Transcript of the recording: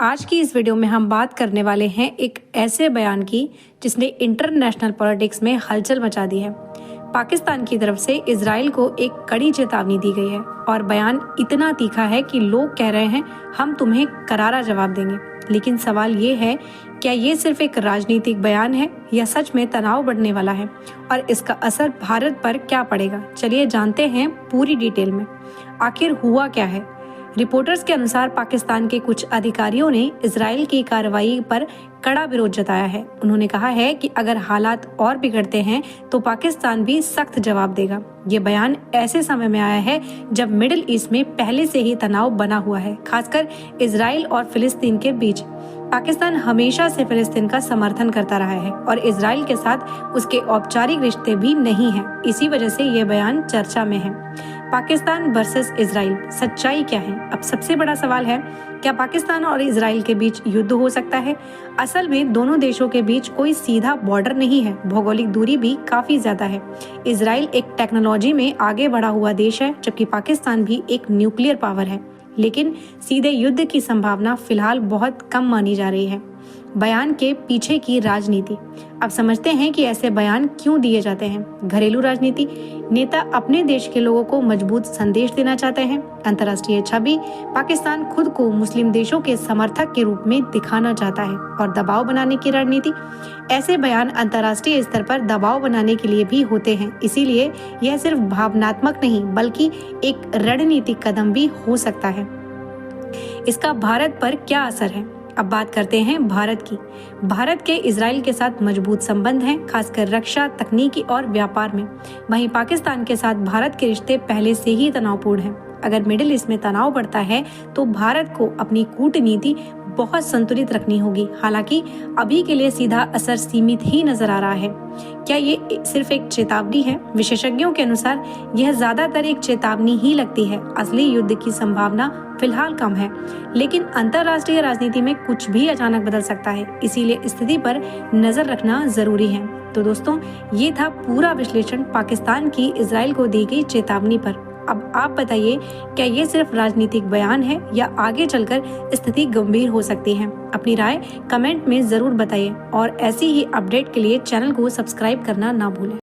आज की इस वीडियो में हम बात करने वाले हैं एक ऐसे बयान की जिसने इंटरनेशनल पॉलिटिक्स में हलचल मचा दी है। पाकिस्तान की तरफ से इजराइल को एक कड़ी चेतावनी दी गई है और बयान इतना तीखा है कि लोग कह रहे हैं हम तुम्हें करारा जवाब देंगे। लेकिन सवाल ये है, क्या ये सिर्फ एक राजनीतिक बयान है या सच में तनाव बढ़ने वाला है और इसका असर भारत पर क्या पड़ेगा? चलिए जानते हैं पूरी डिटेल में। आखिर हुआ क्या है? रिपोर्टर्स के अनुसार पाकिस्तान के कुछ अधिकारियों ने इजराइल की कार्रवाई पर कड़ा विरोध जताया है। उन्होंने कहा है कि अगर हालात और बिगड़ते हैं तो पाकिस्तान भी सख्त जवाब देगा। ये बयान ऐसे समय में आया है जब मिडिल ईस्ट में पहले से ही तनाव बना हुआ है, खासकर इजराइल और फिलिस्तीन के बीच। पाकिस्तान हमेशा से फिलिस्तीन का समर्थन करता रहा है और इजराइल के साथ उसके औपचारिक रिश्ते भी नहीं हैं। इसी वजह से ये बयान चर्चा में है। पाकिस्तान वर्सेस इजराइल, सच्चाई क्या है? अब सबसे बड़ा सवाल है, क्या पाकिस्तान और इजराइल के बीच युद्ध हो सकता है? असल में दोनों देशों के बीच कोई सीधा बॉर्डर नहीं है, भौगोलिक दूरी भी काफी ज्यादा है। इजराइल एक टेक्नोलॉजी में आगे बढ़ा हुआ देश है, जबकि पाकिस्तान भी एक न्यूक्लियर पावर है। लेकिन सीधे युद्ध की संभावना फिलहाल बहुत कम मानी जा रही है। बयान के पीछे की राजनीति, अब समझते हैं कि ऐसे बयान क्यों दिए जाते हैं। घरेलू राजनीति, नेता अपने देश के लोगों को मजबूत संदेश देना चाहते हैं। अंतर्राष्ट्रीय छवि, पाकिस्तान खुद को मुस्लिम देशों के समर्थक के रूप में दिखाना चाहता है। और दबाव बनाने की रणनीति, ऐसे बयान अंतर्राष्ट्रीय स्तर पर दबाव बनाने के लिए भी होते हैं। इसीलिए यह सिर्फ भावनात्मक नहीं बल्कि एक रणनीतिक कदम भी हो सकता है। इसका भारत पर क्या असर है? अब बात करते हैं भारत की। भारत के इजराइल के साथ मजबूत संबंध हैं, खासकर रक्षा, तकनीकी और व्यापार में। वहीं पाकिस्तान के साथ भारत के रिश्ते पहले से ही तनावपूर्ण हैं। अगर मिडिल ईस्ट में तनाव बढ़ता है तो भारत को अपनी कूटनीति बहुत संतुलित रखनी होगी। हालांकि अभी के लिए सीधा असर सीमित ही नजर आ रहा है। क्या ये सिर्फ एक चेतावनी है? विशेषज्ञों के अनुसार यह ज्यादातर एक चेतावनी ही लगती है। असली युद्ध की संभावना फिलहाल कम है, लेकिन अंतर्राष्ट्रीय राजनीति में कुछ भी अचानक बदल सकता है। इसीलिए स्थिति पर नजर रखना जरूरी है। तो दोस्तों, ये था पूरा विश्लेषण पाकिस्तान की इजराइल को दी गई चेतावनी पर। अब आप बताइए, क्या ये सिर्फ राजनीतिक बयान है या आगे चलकर स्थिति गंभीर हो सकती है? अपनी राय कमेंट में जरूर बताइए और ऐसी ही अपडेट के लिए चैनल को सब्सक्राइब करना ना भूलें।